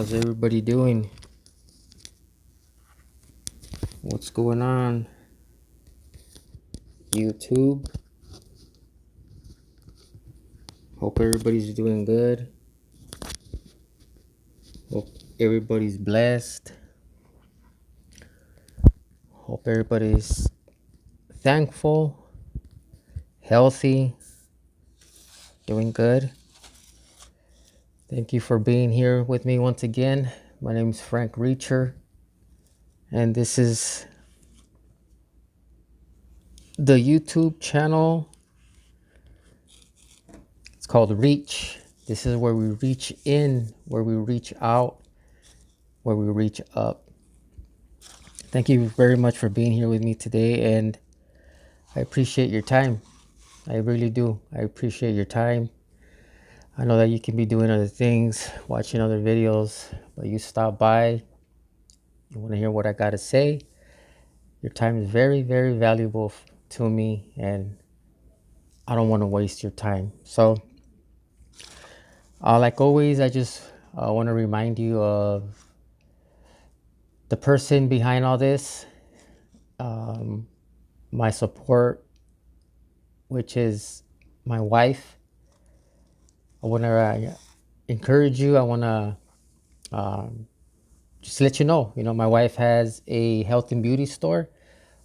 How's everybody doing? What's going on? YouTube? Hope everybody's doing good. Hope everybody's blessed. Hope everybody's thankful, healthy, doing good. Thank you for being here with me once again. My name is Frank Reacher, and this is the YouTube channel. It's called Reach. This is where we reach in, where we reach out, where we reach up. Thank you very much for being here with me today, and I appreciate your time. I really do. I appreciate your time. I know that you can be doing other things, watching other videos, but you stop by, you want to hear what I got to say. Your time is very, very valuable to me, and I don't want to waste your time. So, like always, I just want to remind you of the person behind all this, my support, which is my wife. I want to encourage you. I want to just let you know, my wife has a health and beauty store.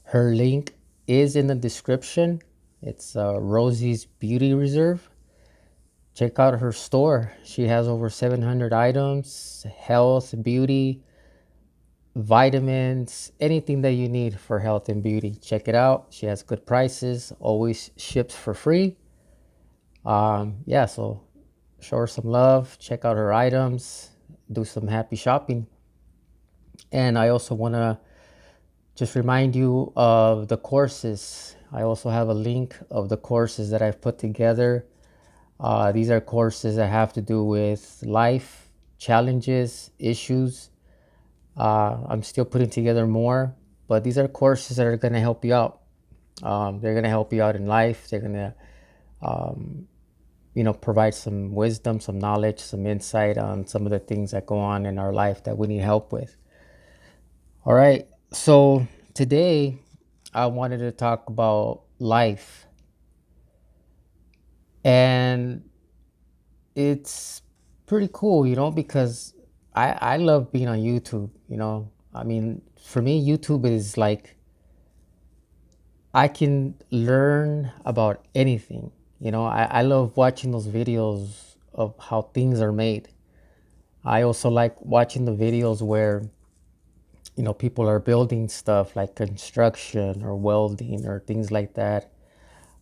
Her link is in the description. It's Rosie's Beauty Reserve. Check out her store. She has over 700 items, health, beauty, vitamins, anything that you need for health and beauty. Check it out. She has good prices, always ships for free. Yeah, so show her some love, check out her items, do some happy shopping. And I also want to just remind you of the courses. I also have a link of the courses that I've put together. These are courses that have to do with life, challenges, issues. I'm still putting together more, but these are courses that are going to help you out. They're going to help you out in life. They're going to, provide some wisdom, some knowledge, some insight on some of the things that go on in our life that we need help with. All right. So today I wanted to talk about life. And it's pretty cool, because I love being on YouTube. I mean, for me, YouTube is like I can learn about anything. I love watching those videos of how things are made. I also like watching the videos where people are building stuff like construction or welding or things like that.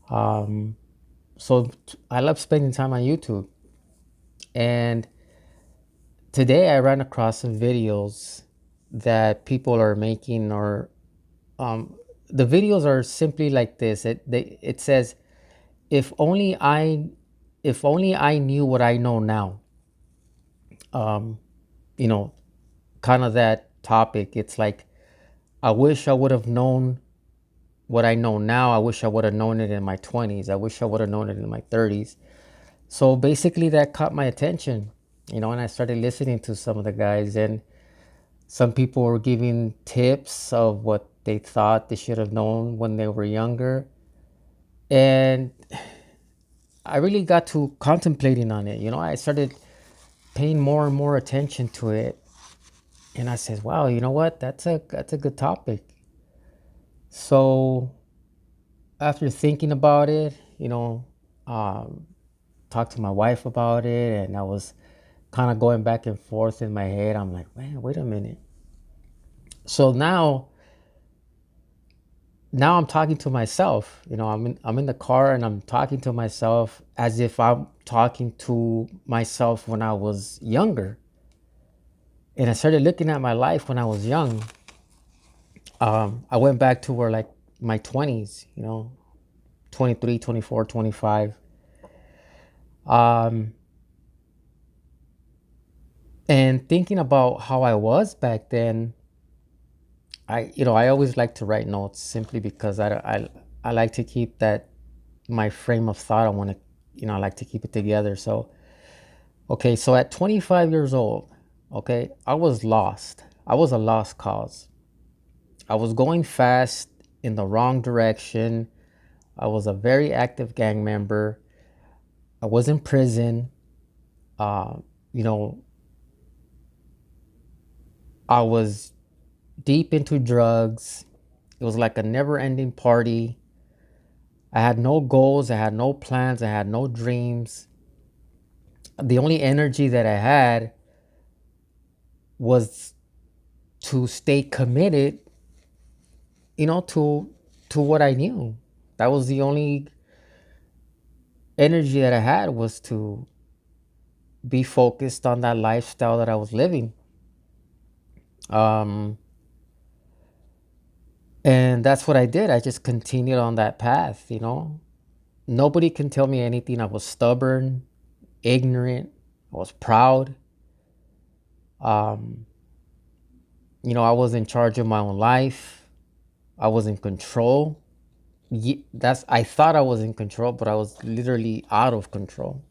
So I love spending time on YouTube. And today I ran across some videos that people are making, or the videos are simply like this. It says, if only I knew what I know now. You know, kind of that topic. It's like, I wish I would have known what I know now. I wish I would have known it in my 20s. I wish I would have known it in my 30s. So basically that caught my attention, and I started listening to some of the guys, and some people were giving tips of what they thought they should have known when they were younger. And I really got to contemplating on it. I started paying more and more attention to it. And I said, wow, you know what? That's a good topic. So after thinking about it, um, talked to my wife about it, and I was kind of going back and forth in my head. I'm like, man, wait a minute. So now I'm talking to myself. I'm in the car and I'm talking to myself as if I'm talking to myself when I was younger. And I started looking at my life when I was young. I went back to where, like, my 20s, 23, 24, 25. Um, and thinking about how I was back then, I always like to write notes simply because I like to keep that, my frame of thought. I want to, I like to keep it together. So, okay, so at 25 years old, Okay, I was lost. I was a lost cause. I was going fast in the wrong direction. I was a very active gang member. I was in prison. Uh, you know, I was deep into drugs. It was like a never ending party. I had no goals. I had no plans. I had no dreams. The only energy that I had was to stay committed, to what I knew. That was the only energy that I had, was to be focused on that lifestyle that I was living. Um, and that's what I did. I just continued on that path. Nobody can tell me anything. I was stubborn, ignorant, I was proud. Um, I was in charge of my own life. I was in control. That's I thought I was in control, but I was literally out of control.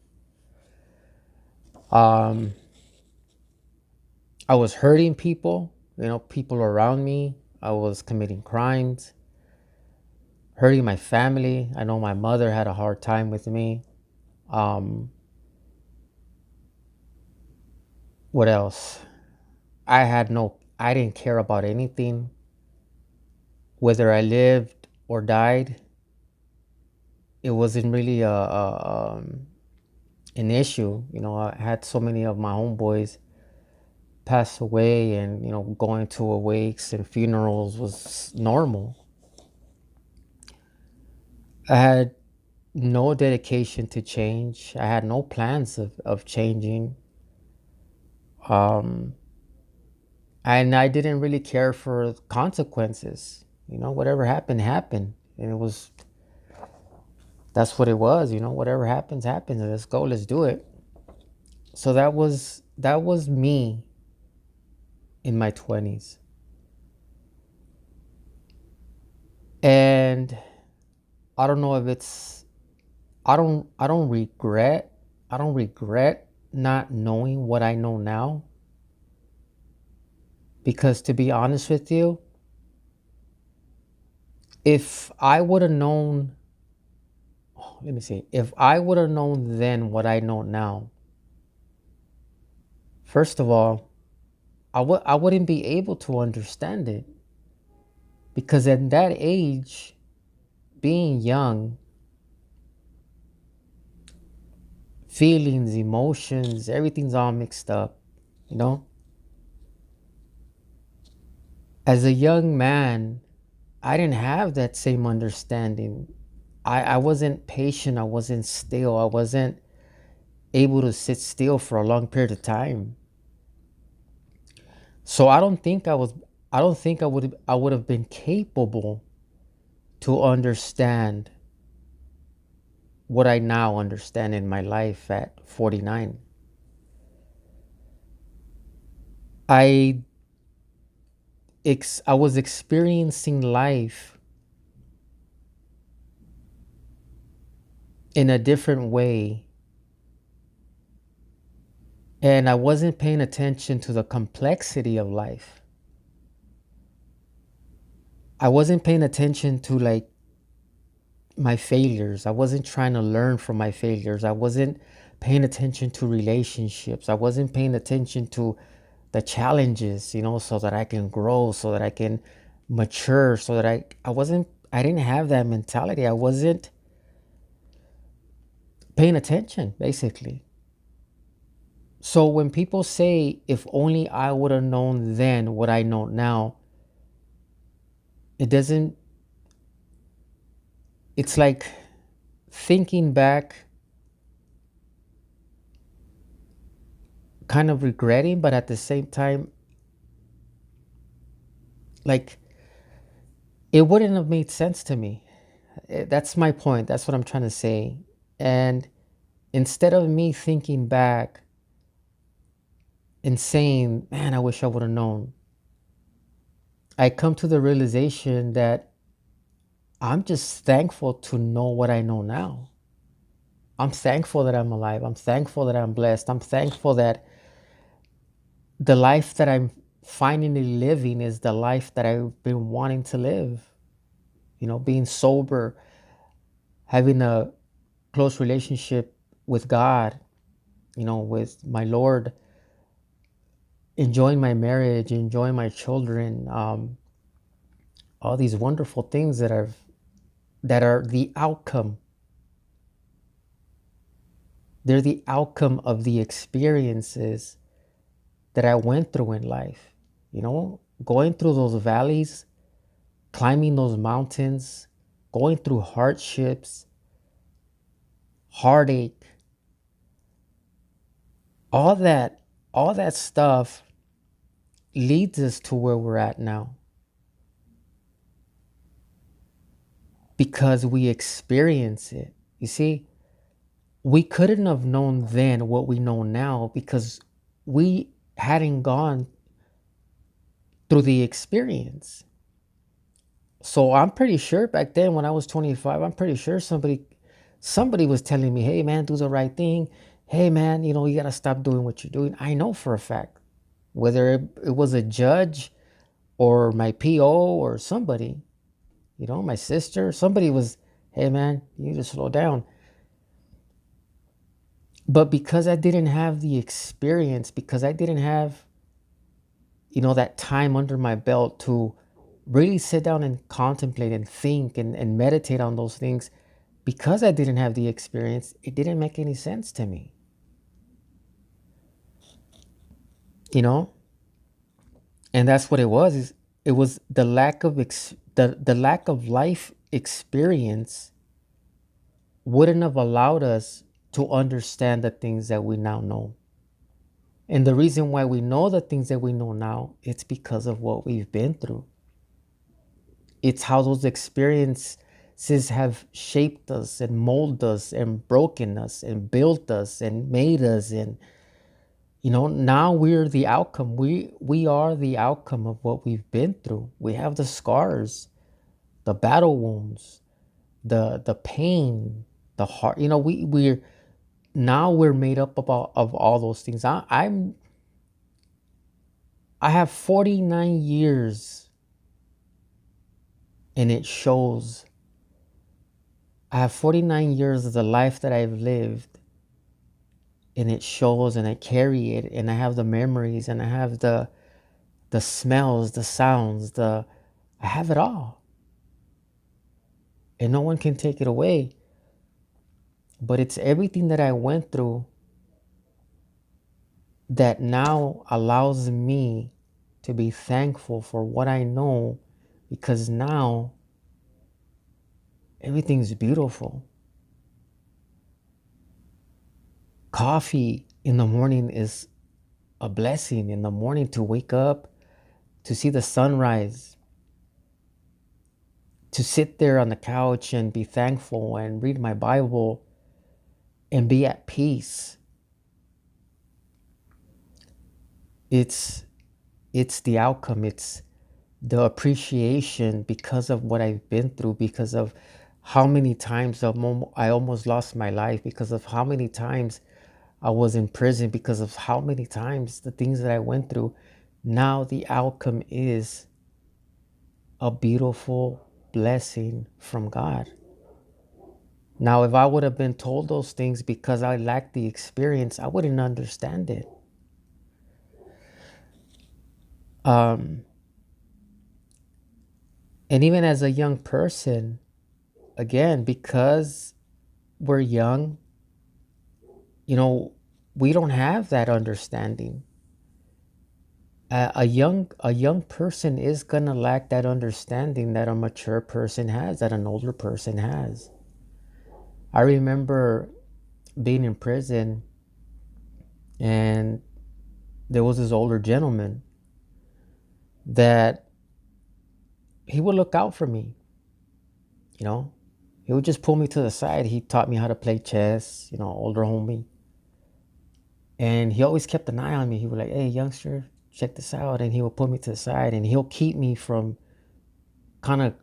Um, I was hurting people, people around me. I was committing crimes, hurting my family. I know my mother had a hard time with me. Um, what else? I didn't care about anything, whether I lived or died. It wasn't really an issue. I had so many of my homeboys pass away, and going to awakes and funerals was normal. I had no dedication to change. I had no plans of changing. Um, and I didn't really care for consequences. Whatever happened, happened. And that's what it was. Whatever happens, happens. Let's go, let's do it. So that was me in my 20s. And I don't know if it's I don't regret not knowing what I know now, because to be honest with you, if I would have known, let me see, if I would have known then what I know now, first of all, I wouldn't be able to understand it, because at that age, being young, feelings, emotions, everything's all mixed up, you know? As a young man, I didn't have that same understanding. I wasn't patient. I wasn't still. I wasn't able to sit still for a long period of time. So I don't think I would have been capable to understand what I now understand in my life at 49. I I was experiencing life in a different way, and I wasn't paying attention to the complexity of life. I wasn't paying attention to, like, my failures. I wasn't trying to learn from my failures. I wasn't paying attention to relationships. I wasn't paying attention to the challenges, so that I can grow, so that I can mature, so that I didn't have that mentality. I wasn't paying attention, basically. So when people say, if only I would have known then what I know now, it doesn't, it's like thinking back, kind of regretting, but at the same time, like, it wouldn't have made sense to me. That's my point. That's what I'm trying to say. And instead of me thinking back and saying, man, I wish I would have known, I come to the realization that I'm just thankful to know what I know now. I'm thankful that I'm alive. I'm thankful that I'm blessed. I'm thankful that the life that I'm finally living is the life that I've been wanting to live. Being sober, having a close relationship with God, with my Lord, enjoying my marriage, enjoying my children, all these wonderful things that are the outcome. They're the outcome of the experiences that I went through in life. Going through those valleys, climbing those mountains, going through hardships, heartache, all that, all that stuff leads us to where we're at now because we experience it. You see, we couldn't have known then what we know now because we hadn't gone through the experience. So I'm pretty sure back then when I was 25, I'm pretty sure somebody was telling me, "Hey man, do the right thing. Hey man, you got to stop doing what you're doing." I know for a fact, whether it was a judge or my PO or somebody, my sister, somebody was, "Hey man, you need to slow down." But because I didn't have the experience, because I didn't have, that time under my belt to really sit down and contemplate and think and meditate on those things, because I didn't have the experience, it didn't make any sense to me. You know? And that's what it was. It was the lack of the lack of life experience wouldn't have allowed us to understand the things that we now know. And the reason why we know the things that we know now, it's because of what we've been through. It's how those experiences have shaped us and molded us and broken us and built us and made us. And now we're the outcome. We are the outcome of what we've been through. We have the scars, the battle wounds, the pain, the heart. We're made up of all those things. I have 49 years and it shows. I have 49 years of the life that I've lived and it shows, and I carry it, and I have the memories, and I have the smells, the sounds, I have it all. And no one can take it away. But it's everything that I went through that now allows me to be thankful for what I know, because now everything's beautiful. Coffee in the morning is a blessing. In the morning, to wake up, to see the sunrise, to sit there on the couch and be thankful and read my Bible and be at peace. It's the outcome. It's the appreciation because of what I've been through, because of how many times I almost lost my life, because of how many times I was in prison, because of how many times the things that I went through. Now the outcome is a beautiful blessing from God. Now, if I would have been told those things because I lacked the experience, I wouldn't understand it. And even as a young person, again, because we're young, we don't have that understanding. A young person is gonna lack that understanding that a mature person has, that an older person has. I remember being in prison, and there was this older gentleman that he would look out for me. He would just pull me to the side. He taught me how to play chess, older homie. And he always kept an eye on me. He would like, "Hey, youngster, check this out." And he would pull me to the side, and he'll keep me from kind of,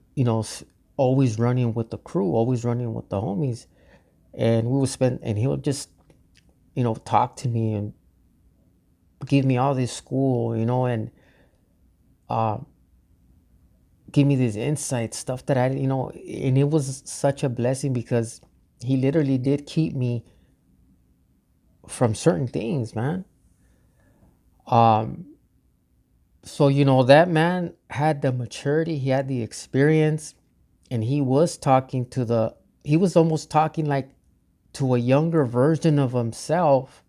always running with the crew, always running with the homies. And we would and he'll just, talk to me give me all this school, and uh, give me this insight stuff that and it was such a blessing because he literally did keep me from certain things, man. Um, so that man had the maturity, he had the experience, and he was almost talking like to a younger version of himself,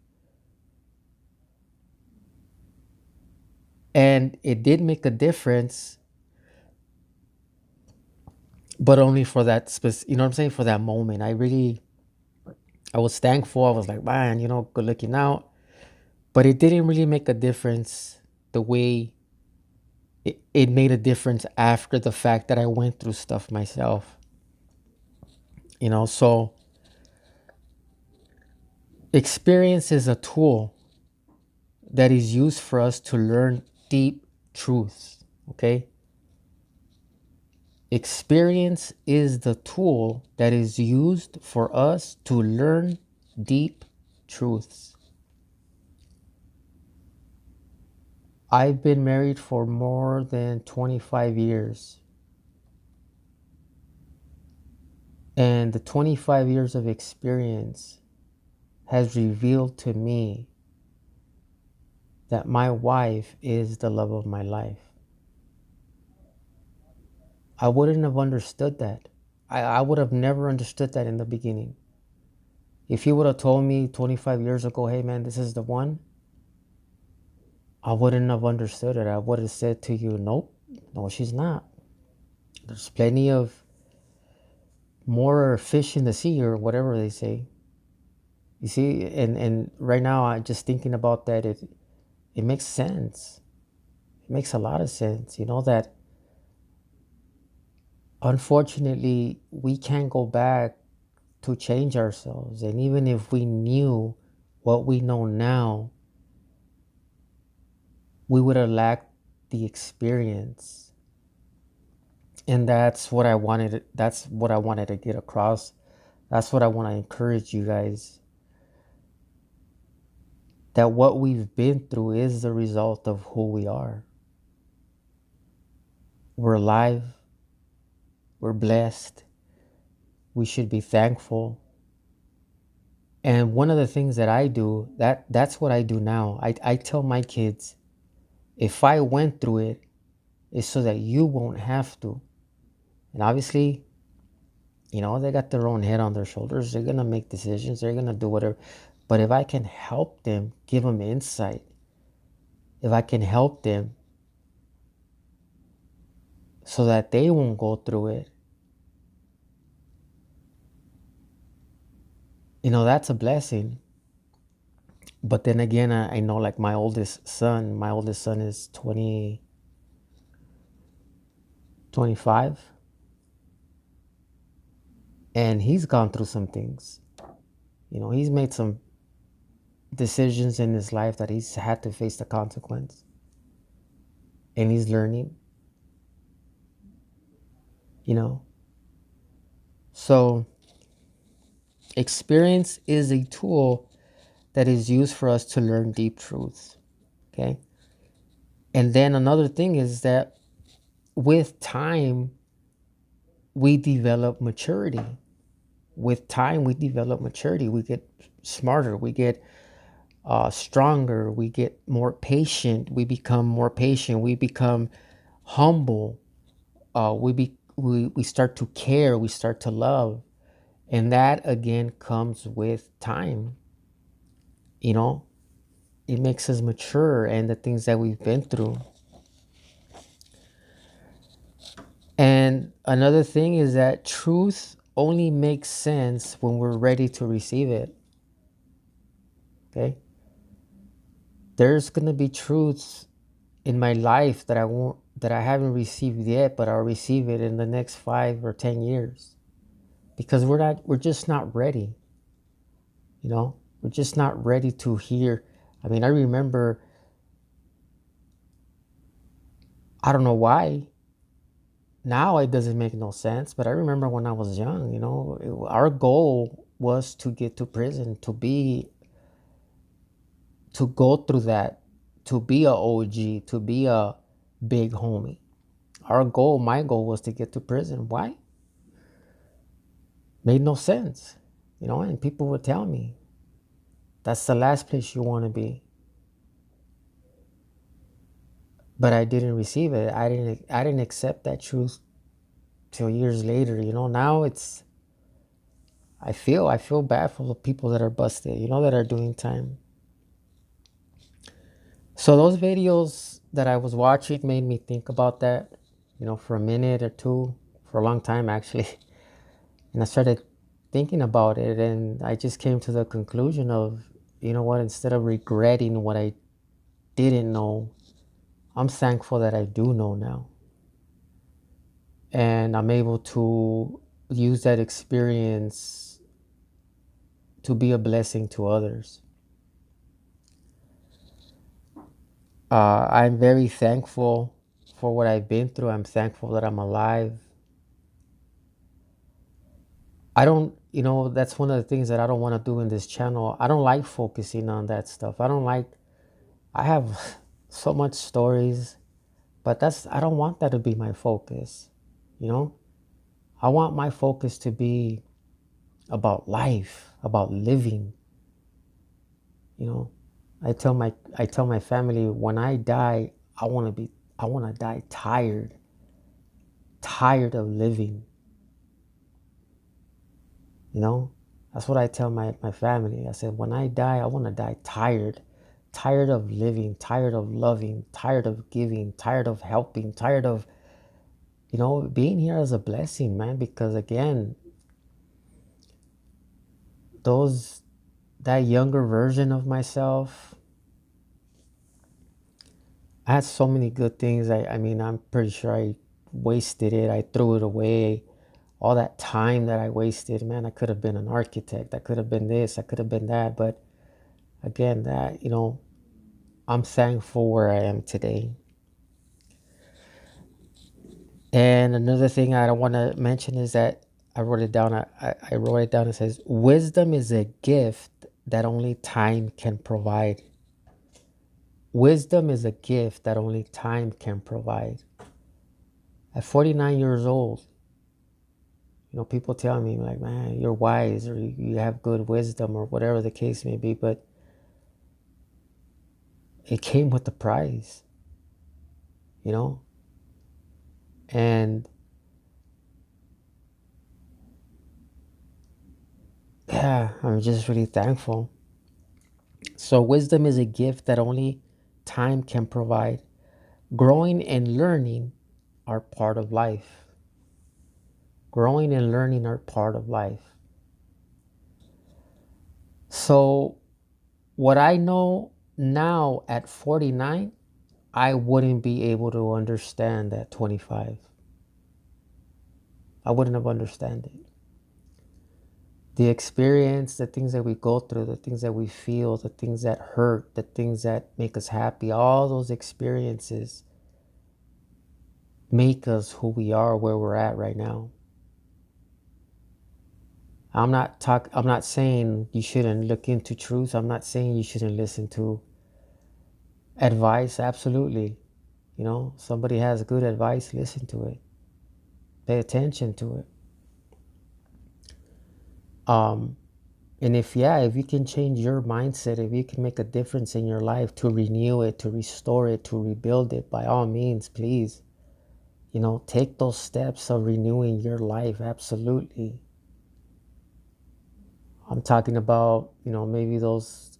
and it did make a difference, but only for that you know what I'm saying, for that moment. I was thankful. I was like, man, good looking out. But it didn't really make a difference the way it made a difference after the fact that I went through stuff myself. So experience is a tool that is used for us to learn deep truths. Okay? Experience is the tool that is used for us to learn deep truths. I've been married for more than 25 years. And the 25 years of experience has revealed to me that my wife is the love of my life. I wouldn't have understood that. I would have never understood that in the beginning. If you would have told me 25 years ago, hey man, this is the one, I wouldn't have understood it. I would have said to you, nope, no, she's not. There's plenty of more fish in the sea, or whatever they say. You see, and right now I'm just thinking about that. It makes sense. It makes a lot of sense. That unfortunately we can't go back to change ourselves. And even if we knew what we know now, we would have lacked the experience. And that's what I wanted to get across. That's what I want to encourage you guys, that what we've been through is the result of who we are. We're alive. We're blessed. We should be thankful. And one of the things that I do, that's what I do now. I tell my kids, if I went through it, it's so that you won't have to. And obviously, they got their own head on their shoulders. They're going to make decisions. They're going to do whatever. But if I can help them, give them insight, if I can help them so that they won't go through it, that's a blessing. But then again, I know, like my oldest son is 25, and he's gone through some things. He's made some decisions in his life that he's had to face the consequence, and he's learning. So experience is a tool that is used for us to learn deep truths. Okay. And then another thing is that with time, we develop maturity. With time, we develop maturity. We get smarter. We get stronger. We get more patient. We become more patient. We become humble. We start to care. We start to love. And that again comes with time. It makes us mature, and the things that we've been through. And another thing is that truth only makes sense when we're ready to receive it. Okay? There's going to be truths in my life that I haven't received yet, but I'll receive it in the next 5 or 10 years. Because we're just not ready. We're just not ready to hear. I mean, I remember, I don't know why. Now it doesn't make no sense, but I remember when I was young, our goal was to get to prison, to go through that, to be a OG, to be a big homie. Our goal, my goal, was to get to prison. Why? Made no sense, and people would tell me that's the last place you want to be. But I didn't receive it. I didn't accept that truth till years later. Now I feel bad for the people that are busted, that are doing time. So those videos that I was watching made me think about that, for a minute or two, for a long time actually. And I started thinking about it, and I just came to the conclusion of, what, instead of regretting what I didn't know, I'm thankful that I do know now. And I'm able to use that experience to be a blessing to others. I'm very thankful for what I've been through. I'm thankful that I'm alive. I don't, that's one of the things that I don't want to do in this channel. I don't like focusing on that stuff. I have so much stories, but I don't want that to be my focus. You know, I want my focus to be about life, about living. You know, I tell my family, when I die, I want to die tired of living. You know, that's what I tell my family. I said, when I die, I want to die tired of living, tired of loving, tired of giving, tired of helping, tired of, being here as a blessing, man. Because again, that younger version of myself, I had so many good things. I mean, I'm pretty sure I wasted it. I threw it away. All that time that I wasted, man, I could have been an architect. I could have been this. I could have been that. But again, I'm thankful where I am today. And another thing I want to mention is that I wrote it down. I wrote it down. It says, wisdom is a gift that only time can provide. Wisdom is a gift that only time can provide. At 49 years old, people tell me like, man, you're wise, or you have good wisdom, or whatever the case may be. But it came with the price, you know? And yeah, I'm just really thankful. So wisdom is a gift that only time can provide. Growing and learning are part of life. Growing and learning are part of life. So what I know now at 49, I wouldn't be able to understand at 25. I wouldn't have understood it. The experience, the things that we go through, the things that we feel, the things that hurt, the things that make us happy, all those experiences make us who we are, where we're at right now. I'm not saying you shouldn't look into truth. I'm not saying you shouldn't listen to advice. Absolutely. Somebody has good advice, listen to it. Pay attention to it. And if you can change your mindset, if you can make a difference in your life to renew it, to restore it, to rebuild it, by all means, please, take those steps of renewing your life. Absolutely. I'm talking about, maybe those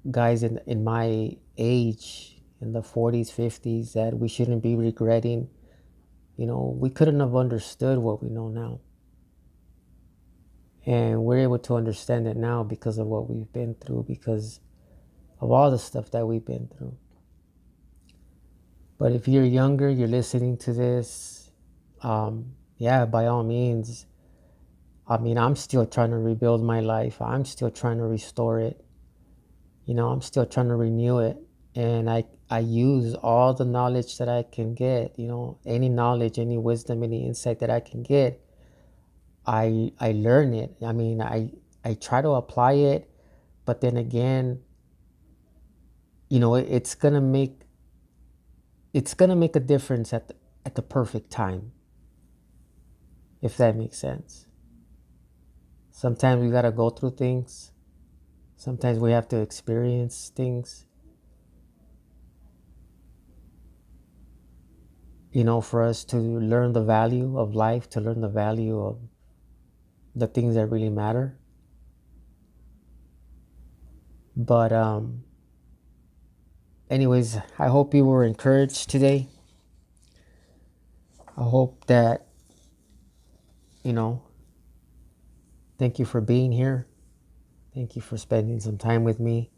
guys in my age, in the 40s, 50s, that we shouldn't be regretting. We couldn't have understood what we know now. And we're able to understand it now because of what we've been through, because of all the stuff that we've been through. But if you're younger, you're listening to this, by all means. I mean, I'm still trying to rebuild my life. I'm still trying to restore it. I'm still trying to renew it. And I use all the knowledge that I can get, any knowledge, any wisdom, any insight that I can get. I learn it. I mean, I try to apply it, but then again, it's gonna make a difference at the perfect time, if that makes sense. Sometimes we gotta go through things. Sometimes we have to experience things, for us to learn the value of life, to learn the value of the things that really matter. But anyways, I hope you were encouraged today. I hope that, you know, thank you for being here. Thank you for spending some time with me.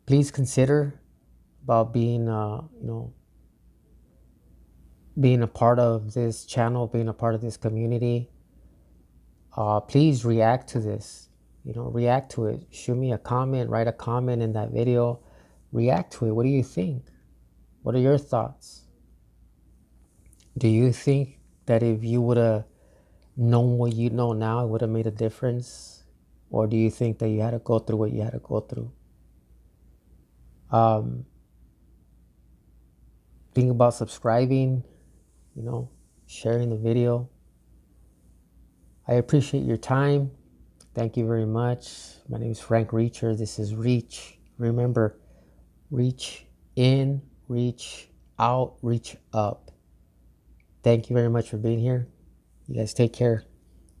Please consider about being a part of this channel, being a part of this community. Please react to this. React to it. Shoot me a comment, write a comment in that video. React to it. What do you think? What are your thoughts? Do you think that if you would have known what you know now, it would have made a difference? Or do you think that you had to go through what you had to go through? Think about subscribing, sharing the video. I appreciate your time. Thank you very much. My name is Frank Reacher. This is Reach. Remember, reach in, reach out, reach up. Thank you very much for being here. You guys take care.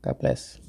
God bless.